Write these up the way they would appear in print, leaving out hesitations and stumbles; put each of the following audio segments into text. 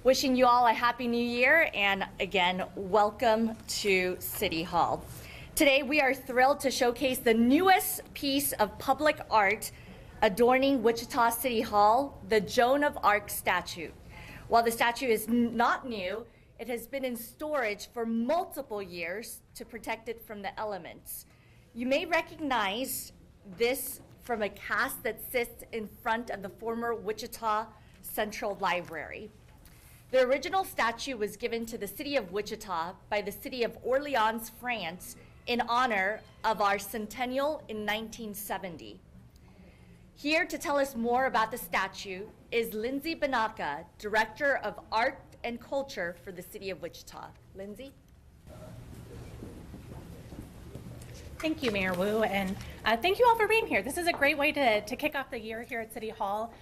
Wishing you all a happy new year, and again, welcome to City Hall. Today, we are thrilled to showcase the newest piece of public art adorning Wichita City Hall, the Joan of Arc statue. While the statue is not new, it has been in storage for multiple years to protect it from the elements. You may recognize this from a cast that sits in front of the former Wichita Central Library. The original statue was given to the city of Wichita by the city of Orleans, France, in honor of our centennial in 1970. Here to tell us more about the statue is Lindsay Baka, Director of Art and Culture for the city of Wichita. Lindsay? Thank you, Mayor Wu, and thank you all for being here. This is a great way to kick off the year here at City Hall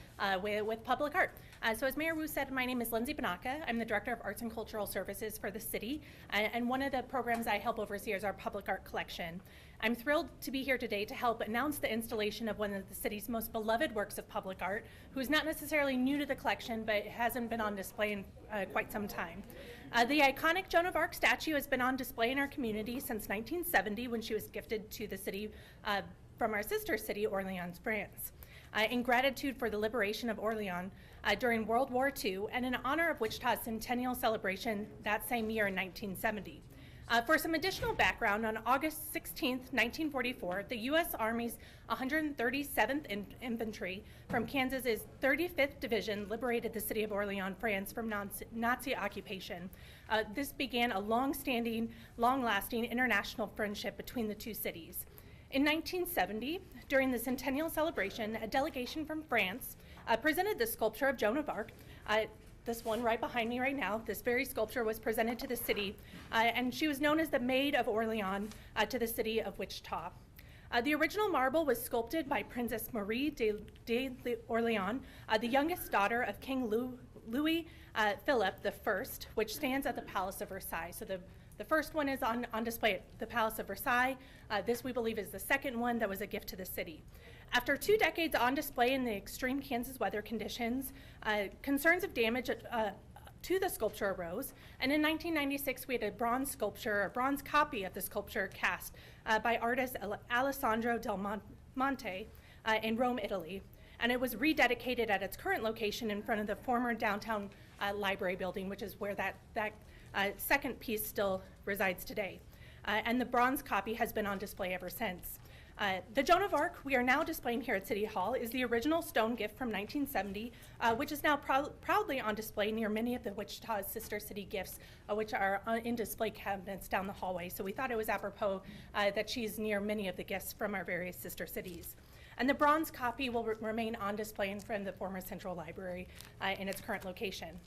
with public art. So as Mayor Wu said, my name is Lindsay Baka. I'm the Director of Arts and Cultural Services for the city, and one of the programs I help oversee is our public art collection. I'm thrilled to be here today to help announce the installation of one of the city's most beloved works of public art, who's not necessarily new to the collection, but hasn't been on display in quite some time. The iconic Joan of Arc statue has been on display in our community since 1970, when she was gifted to the city from our sister city, Orleans, France. In gratitude for the liberation of Orleans during World War II, and in honor of Wichita's centennial celebration that same year in 1970. For some additional background, on August 16, 1944, the U.S. Army's 137th Infantry from Kansas's 35th Division liberated the city of Orleans, France from Nazi occupation. This began a long-standing, long-lasting international friendship between the two cities. In 1970, during the centennial celebration, a delegation from France presented the sculpture of Joan of Arc. This one right behind me right now, this very sculpture was presented to the city, and she was known as the Maid of Orleans to the city of Wichita. The original marble was sculpted by Princess Marie de Orleans, the youngest daughter of King Louis Philippe I, which stands at the Palace of Versailles. So the first one is on display at the Palace of Versailles. This, we believe, is the second one that was a gift to the city. After 2 decades on display in the extreme Kansas weather conditions, concerns of damage to the sculpture arose, and in 1996 we had a bronze copy of the sculpture cast by artist Alessandro Del Monte in Rome, Italy, and it was rededicated at its current location in front of the former downtown library building, which is where that second piece still resides today. And the bronze copy has been on display ever since. The Joan of Arc we are now displaying here at City Hall is the original stone gift from 1970, which is now proudly on display near many of the Wichita's sister city gifts, which are in display cabinets down the hallway. So we thought it was apropos that she's near many of the gifts from our various sister cities. And the bronze copy will remain on display in front of the former Central Library in its current location.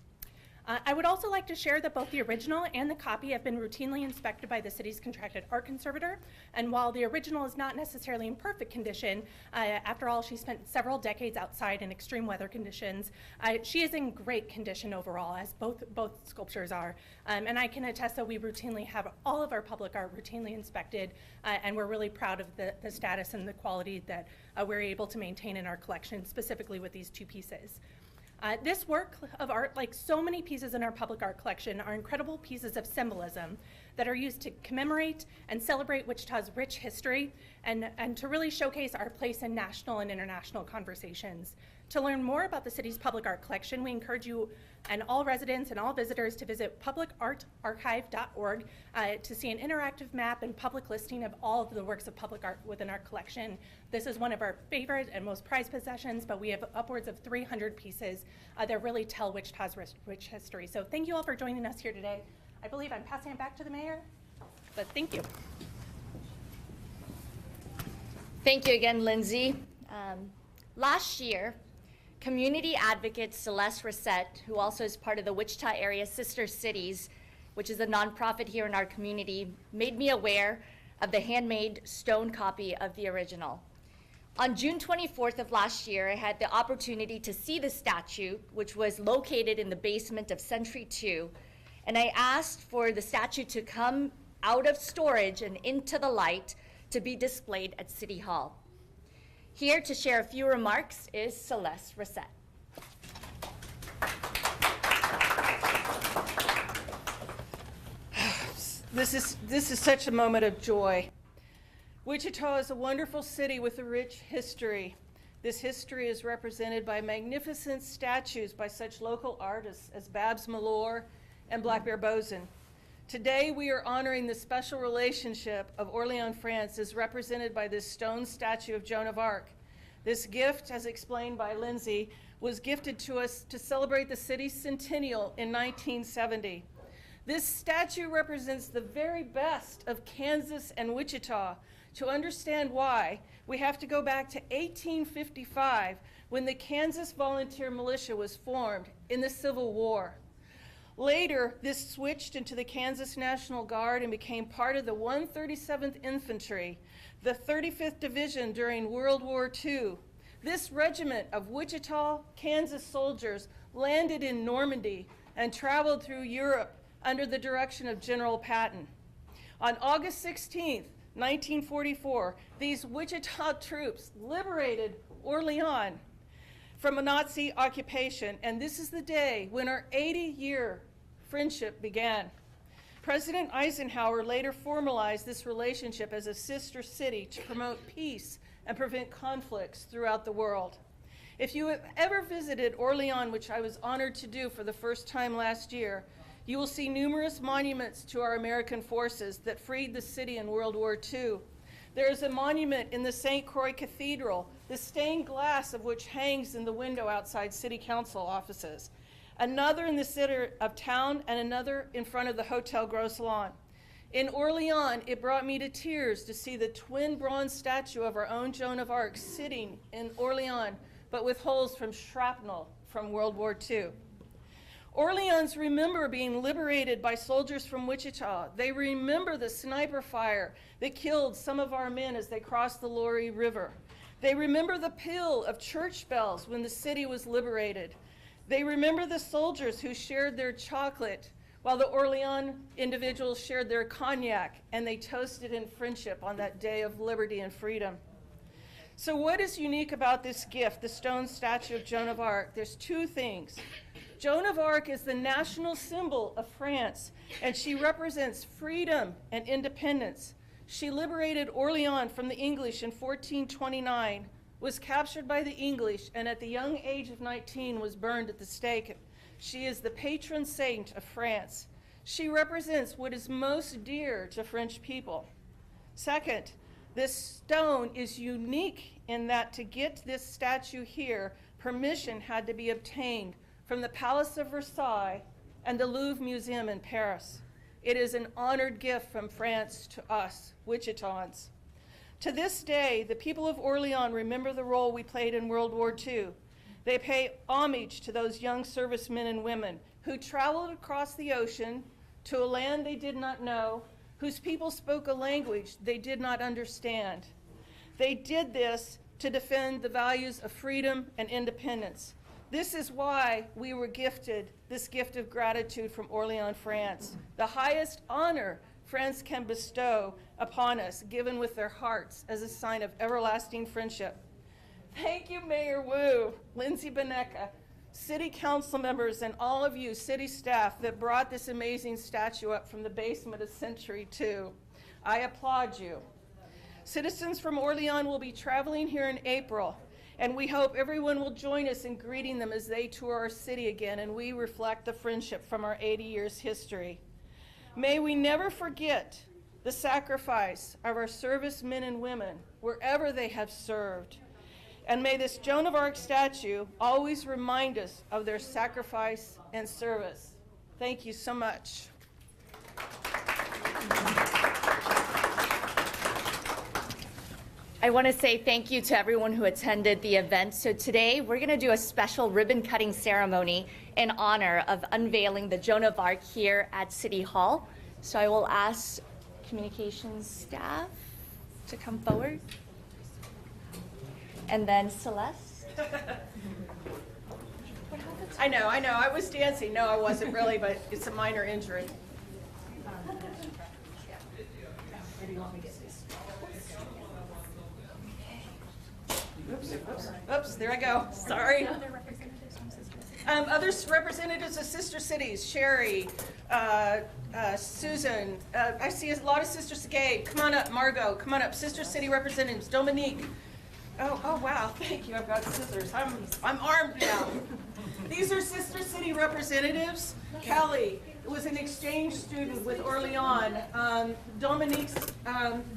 I would also like to share that both the original and the copy have been routinely inspected by the city's contracted art conservator, and while the original is not necessarily in perfect condition, after all, she spent several decades outside in extreme weather conditions, she is in great condition overall, as both sculptures are. And I can attest that we routinely have all of our public art routinely inspected, and we're really proud of the status and the quality that we're able to maintain in our collection, specifically with these 2 pieces. This work of art, like so many pieces in our public art collection, are incredible pieces of symbolism that are used to commemorate and celebrate Wichita's rich history and to really showcase our place in national and international conversations. To learn more about the city's public art collection, we encourage you and all residents and all visitors to visit publicartarchive.org to see an interactive map and public listing of all of the works of public art within our collection. This is one of our favorite and most prized possessions, but we have upwards of 300 pieces that really tell Wichita's rich history. So thank you all for joining us here today. I believe I'm passing it back to the mayor, but thank you. Thank you again, Lindsay. Last year, community advocate Celesterette, who also is part of the Wichita Area Sister Cities, which is a nonprofit here in our community, made me aware of the handmade stone copy of the original. On June 24th of last year, I had the opportunity to see the statue, which was located in the basement of Century 2, and I asked for the statue to come out of storage and into the light to be displayed at City Hall. Here to share a few remarks is Celesterette. This is such a moment of joy. Wichita is a wonderful city with a rich history. This history is represented by magnificent statues by such local artists as Babs Mallour and Black Bear Boson. Today we are honoring the special relationship of Orléans, France, as represented by this stone statue of Joan of Arc. This gift, as explained by Lindsay, was gifted to us to celebrate the city's centennial in 1970. This statue represents the very best of Kansas and Wichita. To understand why, we have to go back to 1855 when the Kansas Volunteer Militia was formed in the Civil War. Later, this switched into the Kansas National Guard and became part of the 137th Infantry, the 35th Division during World War II. This regiment of Wichita, Kansas soldiers landed in Normandy and traveled through Europe under the direction of General Patton. On August 16, 1944, these Wichita troops liberated Orléans from a Nazi occupation, and this is the day when our 80-year friendship began. President Eisenhower later formalized this relationship as a sister city to promote peace and prevent conflicts throughout the world. If you have ever visited Orléans, which I was honored to do for the first time last year, you will see numerous monuments to our American forces that freed the city in World War II. There is a monument in the St. Croix Cathedral, the stained glass of which hangs in the window outside City Council offices. Another in the center of town, and another in front of the Hotel Gros Lawn. In Orléans, it brought me to tears to see the twin bronze statue of our own Joan of Arc sitting in Orléans, but with holes from shrapnel from World War II. Orleans remember being liberated by soldiers from Wichita. They remember the sniper fire that killed some of our men as they crossed the Lorry River. They remember the peal of church bells when the city was liberated. They remember the soldiers who shared their chocolate while the Orléans individuals shared their cognac, and they toasted in friendship on that day of liberty and freedom. So what is unique about this gift, the stone statue of Joan of Arc? There's two things. Joan of Arc is the national symbol of France, and she represents freedom and independence. She liberated Orléans from the English in 1429, was captured by the English, and at the young age of 19 was burned at the stake. She is the patron saint of France. She represents what is most dear to French people. Second, this stone is unique in that to get this statue here, permission had to be obtained from the Palace of Versailles and the Louvre Museum in Paris. It is an honored gift from France to us, Wichitans. To this day, the people of Orléans remember the role we played in World War II. They pay homage to those young servicemen and women who traveled across the ocean to a land they did not know, whose people spoke a language they did not understand. They did this to defend the values of freedom and independence. This is why we were gifted this gift of gratitude from Orléans, France, the highest honor France can bestow upon us, given with their hearts as a sign of everlasting friendship. Thank you, Mayor Wu, Lindsay Baka, city council members, and all of you city staff that brought this amazing statue up from the basement of Century 2. I applaud you. Citizens from Orléans will be traveling here in April, and we hope everyone will join us in greeting them as they tour our city again, and we reflect the friendship from our 80 years history. May we never forget the sacrifice of our servicemen and women wherever they have served. And may this Joan of Arc statue always remind us of their sacrifice and service. Thank you so much. I want to say thank you to everyone who attended the event. So today we're going to do a special ribbon cutting ceremony in honor of unveiling the Joan of Arc here at City Hall. So I will ask communications staff to come forward. And then Celeste. I know, I was dancing. No, I wasn't really, but it's a minor injury. Where do you want me to get this? Oops, there I go. Sorry. Other representatives of Sister Cities, Sherry, Susan, I see a lot of Sisters. Gabe, come on up. Margot, come on up. Sister City Representatives, Dominique. Oh, wow, thank you. I've got scissors. I'm armed now. These are Sister City representatives. Kelly was an exchange student with Orleans. Dominique's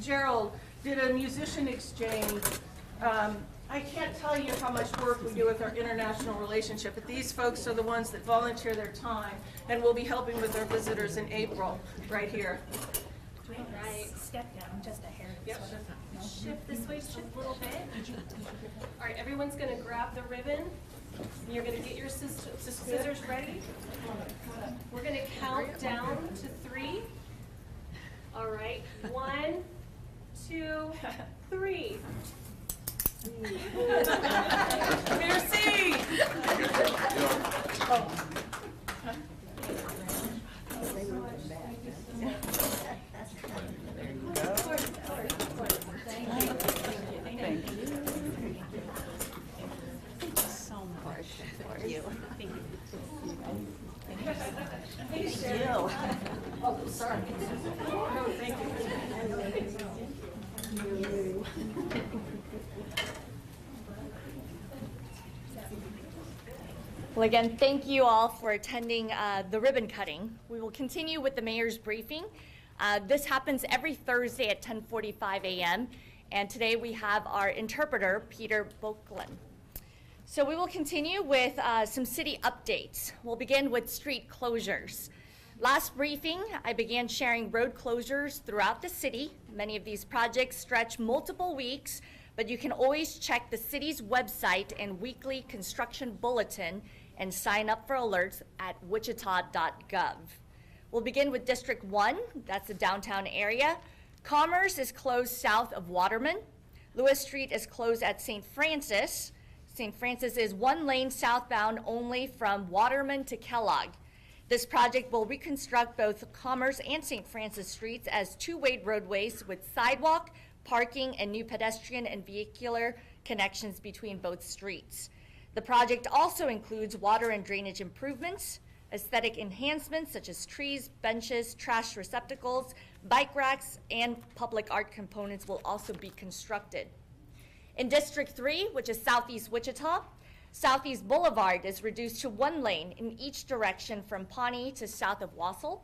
Gerald did a musician exchange. I can't tell you how much work we do with our international relationship, but these folks are the ones that volunteer their time, and we'll be helping with our visitors in April, right here. All right, step down just a hair. Yep. Shift this way just a little bit. All right, everyone's gonna grab the ribbon. And you're gonna get your scissors ready. We're gonna count down to 3. All right, 1, 2, 3. Merci. Oh, sorry. No, thank you. Well, again, thank you all for attending the ribbon cutting. We will continue with the mayor's briefing. This happens every Thursday at 10:45 a.m. And today we have our interpreter, Peter Boklin. So we will continue with some city updates. We'll begin with street closures. Last briefing, I began sharing road closures throughout the city. Many of these projects stretch multiple weeks, but you can always check the city's website and weekly construction bulletin and sign up for alerts at wichita.gov. We'll begin with District 1, that's the downtown area. Commerce is closed south of Waterman. Lewis Street is closed at St. Francis. St. Francis is 1 lane southbound only from Waterman to Kellogg. This project will reconstruct both Commerce and St. Francis streets as 2-way roadways with sidewalk, parking, and new pedestrian and vehicular connections between both streets. The project also includes water and drainage improvements, aesthetic enhancements such as trees, benches, trash receptacles, bike racks, and public art components will also be constructed. In District 3, which is southeast Wichita, Southeast Boulevard is reduced to 1 lane in each direction from Pawnee to south of Wassell.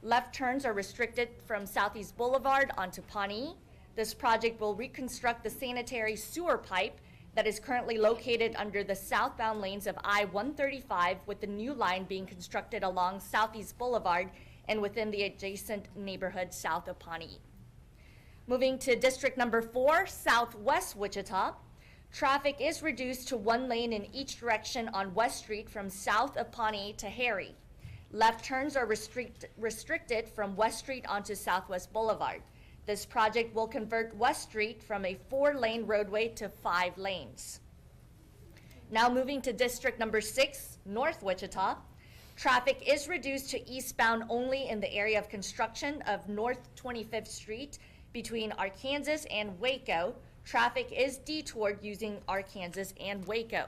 Left turns are restricted from Southeast Boulevard onto Pawnee. This project will reconstruct the sanitary sewer pipe that is currently located under the southbound lanes of I-135, with the new line being constructed along Southeast Boulevard and within the adjacent neighborhood south of Pawnee. Moving to District Number 4, Southwest Wichita, traffic is reduced to 1 lane in each direction on West Street from south of Pawnee to Harry. Left turns are restricted from West Street onto Southwest Boulevard. This project will convert West Street from a 4-lane roadway to 5 lanes. Now moving to District Number 6, North Wichita, traffic is reduced to eastbound only in the area of construction of North 25th Street between Arkansas and Waco. Traffic is detoured using Arkansas and Waco.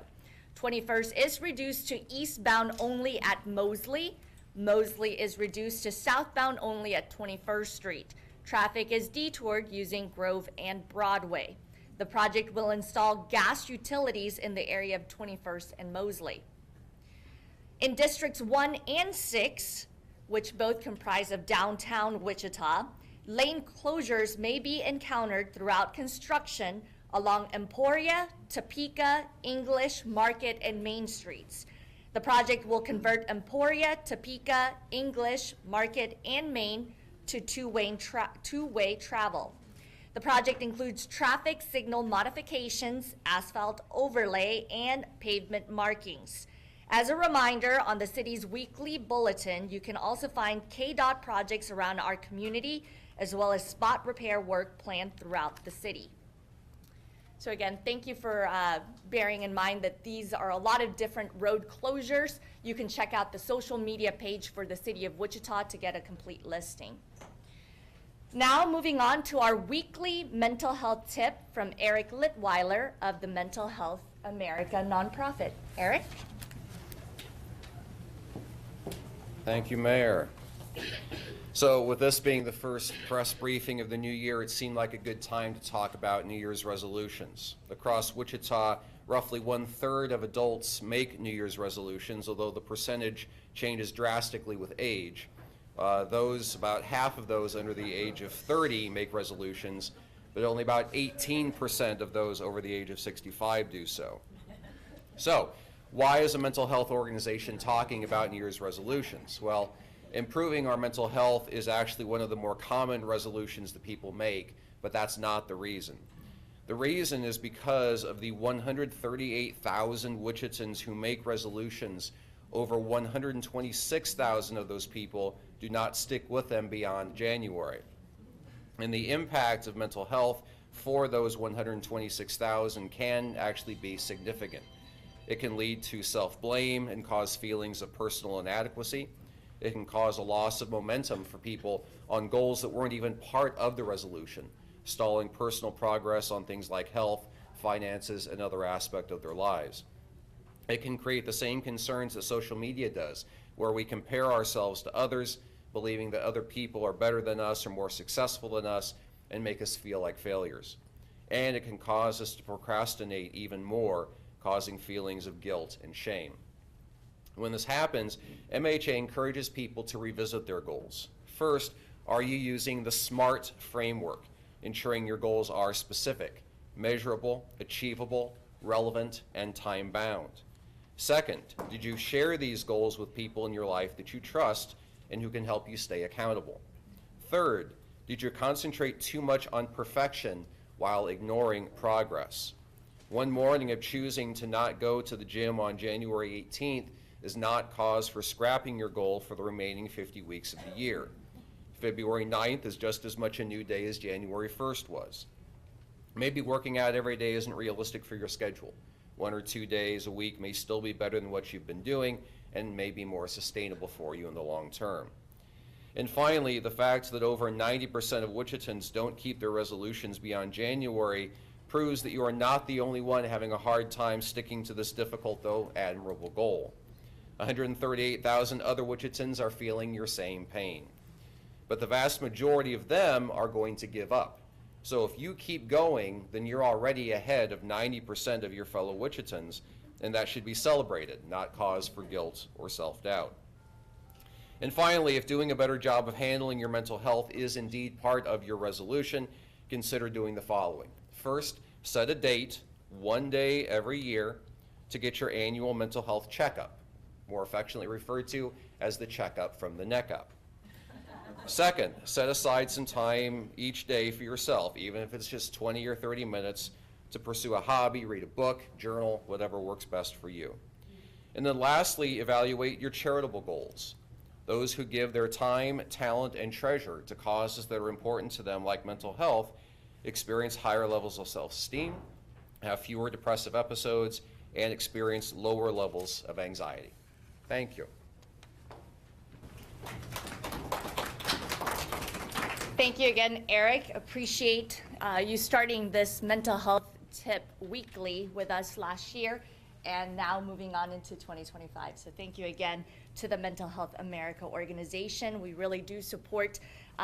21st is reduced to eastbound only at Mosley. Mosley is reduced to southbound only at 21st Street. Traffic is detoured using Grove and Broadway. The project will install gas utilities in the area of 21st and Mosley. In Districts 1 and 6, which both comprise of downtown Wichita, lane closures may be encountered throughout construction along Emporia, Topeka, English, Market, and Main Streets. The project will convert Emporia, Topeka, English, Market, and Main to two-way travel. The project includes traffic signal modifications, asphalt overlay, and pavement markings. As a reminder, on the city's weekly bulletin, you can also find KDOT projects around our community, as well as spot repair work planned throughout the city. So again, thank you for bearing in mind that these are a lot of different road closures. You can check out the social media page for the City of Wichita to get a complete listing. Now moving on to our weekly mental health tip from Eric Litweiler of the Mental Health America nonprofit. Eric? Thank you, Mayor. So with this being the first press briefing of the new year, it seemed like a good time to talk about New Year's resolutions. Across Wichita, roughly 1/3 of adults make New Year's resolutions, although the percentage changes drastically with age. About half of those under the age of 30 make resolutions, but only about 18% of those over the age of 65 do so. So, why is a mental health organization talking about New Year's resolutions? Well, improving our mental health is actually one of the more common resolutions that people make, but that's not the reason. The reason is because of the 138,000 Wichitans who make resolutions. Over 126,000 of those people do not stick with them beyond January. And the impact of mental health for those 126,000 can actually be significant. It can lead to self-blame and cause feelings of personal inadequacy. It can cause a loss of momentum for people on goals that weren't even part of the resolution, stalling personal progress on things like health, finances, and other aspects of their lives. It can create the same concerns that social media does, where we compare ourselves to others, believing that other people are better than us or more successful than us, and make us feel like failures. And it can cause us to procrastinate even more, causing feelings of guilt and shame. When this happens, MHA encourages people to revisit their goals. First, are you using the SMART framework, ensuring your goals are specific, measurable, achievable, relevant, and time-bound? Second, did you share these goals with people in your life that you trust and who can help you stay accountable? Third, did you concentrate too much on perfection while ignoring progress? One morning of choosing to not go to the gym on January 18th is not cause for scrapping your goal for the remaining 50 weeks of the year. February 9th is just as much a new day as January 1st was. Maybe working out every day isn't realistic for your schedule. 1 or 2 days a week may still be better than what you've been doing and may be more sustainable for you in the long term. And finally, the fact that over 90% of Wichitans don't keep their resolutions beyond January proves that you are not the only one having a hard time sticking to this difficult, though admirable, goal. 138,000 other Wichitans are feeling your same pain. But the vast majority of them are going to give up. So if you keep going, then you're already ahead of 90% of your fellow Wichitans, and that should be celebrated, not cause for guilt or self-doubt. And finally, if doing a better job of handling your mental health is indeed part of your resolution, consider doing the following. First, set a date, 1 day every year, to get your annual mental health checkup, more affectionately referred to as the checkup from the neck up. Second, set aside some time each day for yourself, even if it's just 20 or 30 minutes, to pursue a hobby, read a book, journal, whatever works best for you. And then lastly, evaluate your charitable goals. Those who give their time, talent, and treasure to causes that are important to them, like mental health, experience higher levels of self-esteem, have fewer depressive episodes, and experience lower levels of anxiety. Thank you. Thank you again, Eric. Appreciate you starting this mental health tip weekly with us last year and now moving on into 2025. So thank you again to the Mental Health America organization. We really do support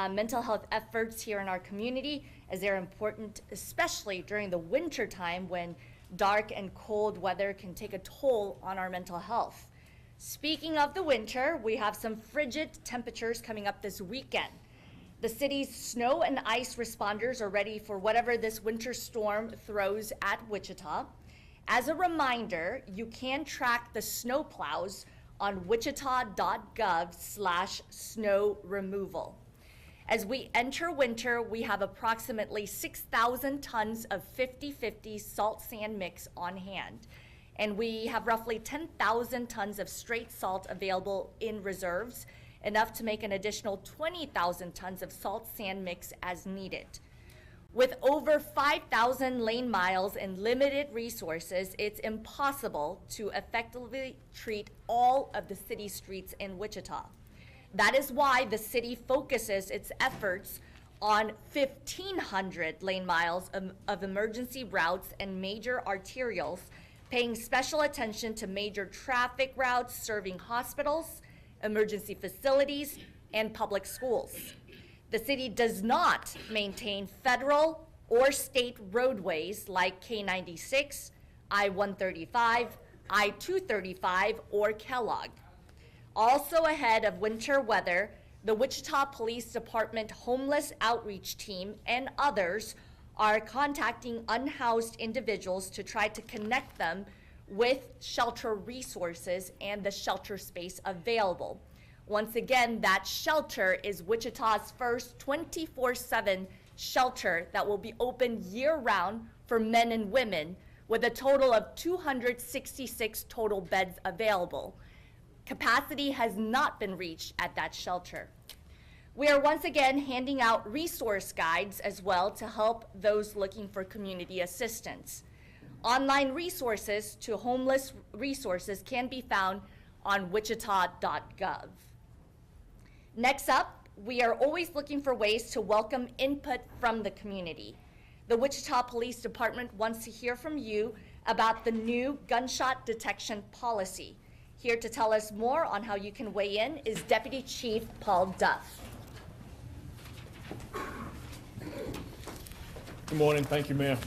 mental health efforts here in our community, as they're important, especially during the winter time when dark and cold weather can take a toll on our mental health. Speaking of the winter, we have some frigid temperatures coming up this weekend. The city's snow and ice responders are ready for whatever this winter storm throws at Wichita. As a reminder, you can track the snow plows on wichita.gov/snow removal. As we enter winter, we have approximately 6,000 tons of 50-50 salt sand mix on hand. And we have roughly 10,000 tons of straight salt available in reserves, enough to make an additional 20,000 tons of salt sand mix as needed. With over 5,000 lane miles and limited resources, it's impossible to effectively treat all of the city streets in Wichita. That is why the city focuses its efforts on 1,500 lane miles of emergency routes and major arterials, paying special attention to major traffic routes serving hospitals, emergency facilities, and public schools. The city does not maintain federal or state roadways like K-96, I-135, I-235, or Kellogg. Also ahead of winter weather, the Wichita Police Department Homeless Outreach Team and others are contacting unhoused individuals to try to connect them with shelter resources and the shelter space available. Once again, that shelter is Wichita's first 24/7 shelter that will be open year-round for men and women, with a total of 266 total beds available. Capacity has not been reached at that shelter. We are once again handing out resource guides as well to help those looking for community assistance. Online resources to homeless resources can be found on wichita.gov. Next up, we are always looking for ways to welcome input from the community. The Wichita Police Department wants to hear from you about the new gunshot detection policy. Here to tell us more on how you can weigh in is Deputy Chief Paul Duff. Good morning. Thank you, Mayor.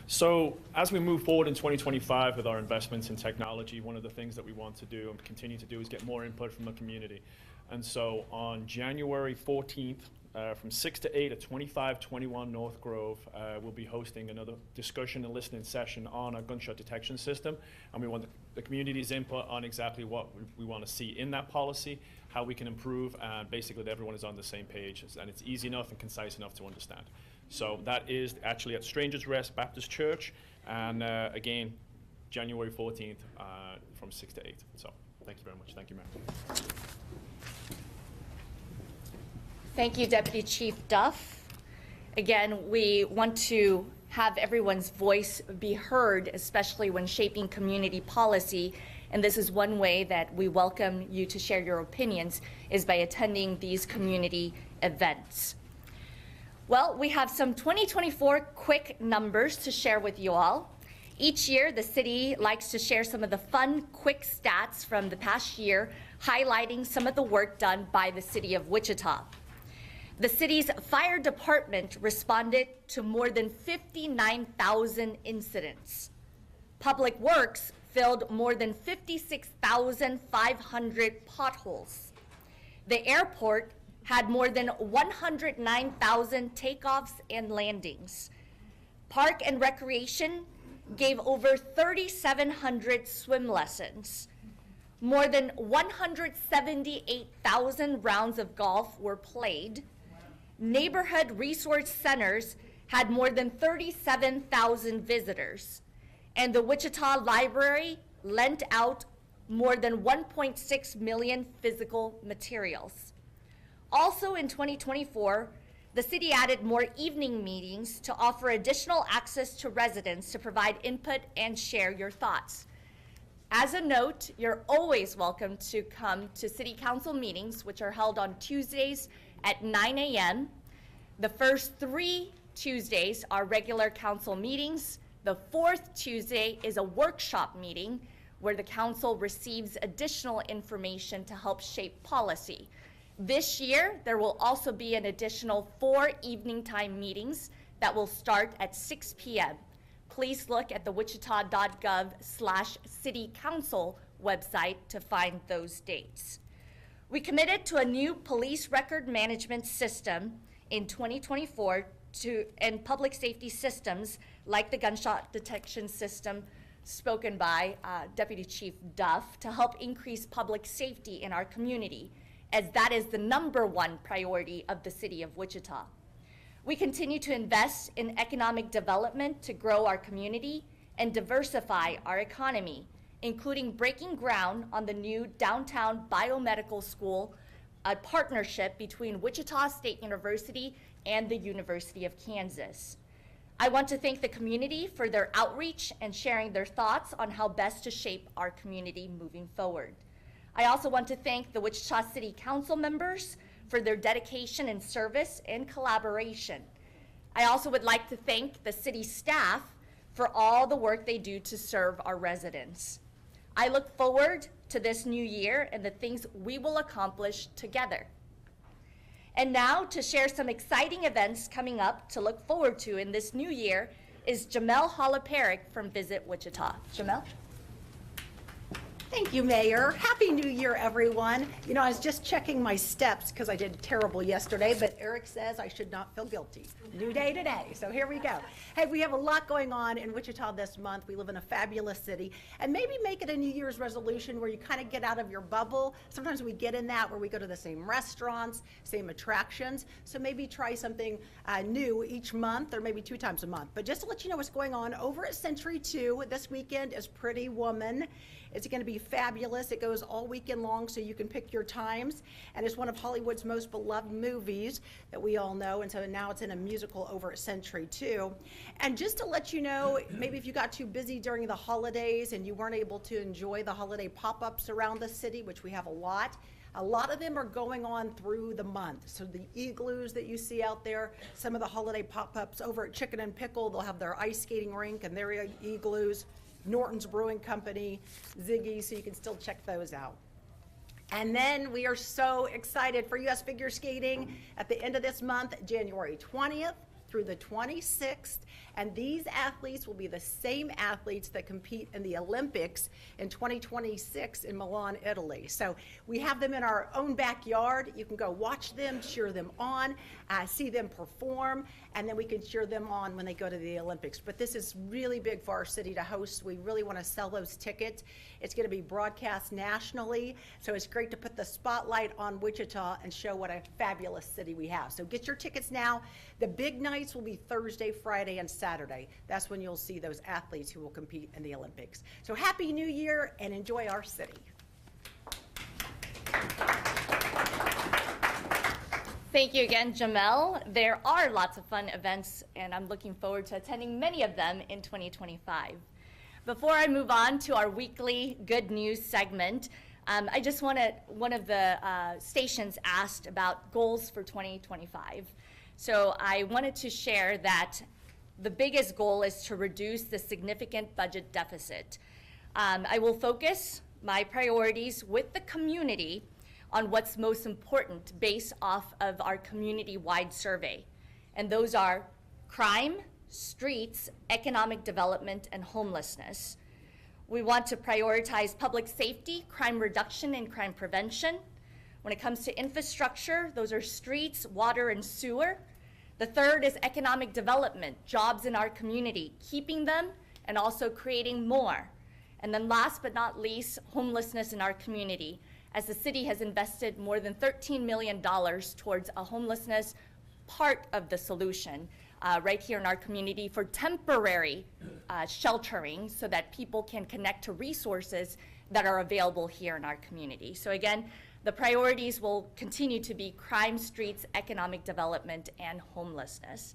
So as we move forward in 2025 with our investments in technology, one of the things that we want to do and continue to do is get more input from the community. And so on January 14th, from 6 to 8 at 2521 North Grove, we'll be hosting another discussion and listening session on our gunshot detection system. And we want the community's input on exactly what we want to see in that policy, how we can improve, and basically that everyone is on the same page, and it's easy enough and concise enough to understand. So that is actually at Strangers Rest Baptist Church, and again, January 14th from 6 to 8. So thank you very much. Thank you, Mayor. Thank you, Deputy Chief Duff. Again, we want to have everyone's voice be heard, especially when shaping community policy. And this is one way that we welcome you to share your opinions, is by attending these community events. Well, we have some 2024 quick numbers to share with you all. Each year, the city likes to share some of the fun, quick stats from the past year, highlighting some of the work done by the city of Wichita. The city's fire department responded to more than 59,000 incidents. Public Works filled more than 56,500 potholes. The airport had more than 109,000 takeoffs and landings. Park and Recreation gave over 3,700 swim lessons. More than 178,000 rounds of golf were played. Neighborhood resource centers had more than 37,000 visitors. And the Wichita Library lent out more than 1.6 million physical materials. Also in 2024, the city added more evening meetings to offer additional access to residents to provide input and share your thoughts. As a note, you're always welcome to come to City Council meetings, which are held on Tuesdays at 9 a.m. The first 3 Tuesdays are regular council meetings. The 4th Tuesday is a workshop meeting where the council receives additional information to help shape policy. This year, there will also be an additional 4 evening time meetings that will start at 6 p.m. Please look at the wichita.gov/citycouncil website to find those dates. We committed to a new police record management system in 2024 and public safety systems like the gunshot detection system spoken by Deputy Chief Duff to help increase public safety in our community, as that is the #1 priority of the city of Wichita. We continue to invest in economic development to grow our community and diversify our economy, including breaking ground on the new downtown biomedical school, a partnership between Wichita State University and the University of Kansas. I want to thank the community for their outreach and sharing their thoughts on how best to shape our community moving forward. I also want to thank the Wichita City Council members for their dedication and service and collaboration. I also would like to thank the city staff for all the work they do to serve our residents. I look forward to this new year and the things we will accomplish together. And now, to share some exciting events coming up to look forward to in this new year is Jamel Holoparik from Visit Wichita. Jamel? Thank you, Mayor. Happy New Year, everyone. You know, I was just checking my steps because I did terrible yesterday, but Eric says I should not feel guilty. New day today, so here we go. Hey, we have a lot going on in Wichita this month. We live in a fabulous city, and maybe make it a New Year's resolution where you kind of get out of your bubble. Sometimes we get in that where we go to the same restaurants, same attractions, so maybe try something new each month or maybe 2 times a month. But just to let you know what's going on, over at Century 2 this weekend is Pretty Woman. It's going to be fabulous. It goes all weekend long, so you can pick your times. And it's one of Hollywood's most beloved movies that we all know. And so now it's in a musical over at Century 2. And just to let you know, maybe if you got too busy during the holidays and you weren't able to enjoy the holiday pop-ups around the city, which we have a lot of them are going on through the month. So the igloos that you see out there, some of the holiday pop-ups over at Chicken and Pickle, they'll have their ice skating rink and their igloos. Norton's Brewing Company, Ziggy's, so you can still check those out. And then we are so excited for U.S. figure skating at the end of this month, January 20th through the 26th. And these athletes will be the same athletes that compete in the Olympics in 2026 in Milan, Italy. So we have them in our own backyard. You can go watch them, cheer them on, see them perform, and then we can cheer them on when they go to the Olympics. But this is really big for our city to host. We really want to sell those tickets. It's going to be broadcast nationally, so it's great to put the spotlight on Wichita and show what a fabulous city we have. So get your tickets now. The big nights will be Thursday, Friday, and Saturday. That's when you'll see those athletes who will compete in the Olympics. So Happy New Year and enjoy our city. Thank you again, Jamel. There are lots of fun events, and I'm looking forward to attending many of them in 2025. Before I move on to our weekly good news segment, I just wanted, one of the stations asked about goals for 2025. So I wanted to share that the biggest goal is to reduce the significant budget deficit. I will focus my priorities with the community on what's most important based off of our community-wide survey. And those are crime, streets, economic development, and homelessness. We want to prioritize public safety, crime reduction, and crime prevention. When it comes to infrastructure, those are streets, water, and sewer. The third is economic development, jobs in our community, keeping them and also creating more. And then last but not least, homelessness in our community, as the city has invested more than $13 million towards a homelessness part of the solution right here in our community for temporary sheltering so that people can connect to resources that are available here in our community. So again, the priorities will continue to be crime, streets, economic development, and homelessness.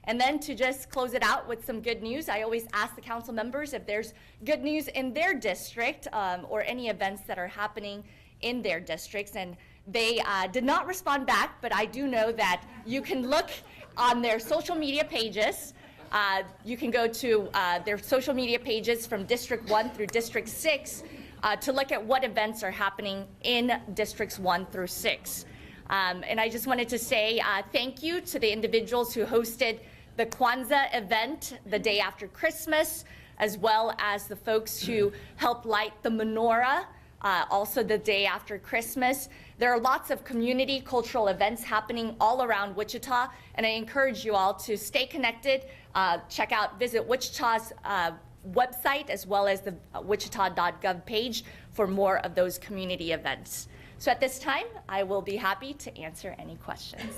And then to just close it out with some good news, I always ask the council members if there's good news in their district or any events that are happening in their districts. And they did not respond back, but I do know that you can look on their social media pages. You can go to their social media pages from District 1 through District 6 to look at what events are happening in Districts 1 through 6. And I just wanted to say thank you to the individuals who hosted the Kwanzaa event the day after Christmas, as well as the folks who helped light the menorah also the day after Christmas. There are lots of community cultural events happening all around Wichita, and I encourage you all to stay connected, visit Wichita's website as well as the wichita.gov page for more of those community events. So at this time, I will be happy to answer any questions.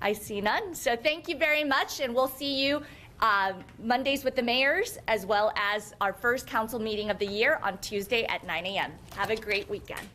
I see none, so thank you very much, and we'll see you Mondays with the mayors, as well as our first council meeting of the year on Tuesday at 9 a.m. Have a great weekend.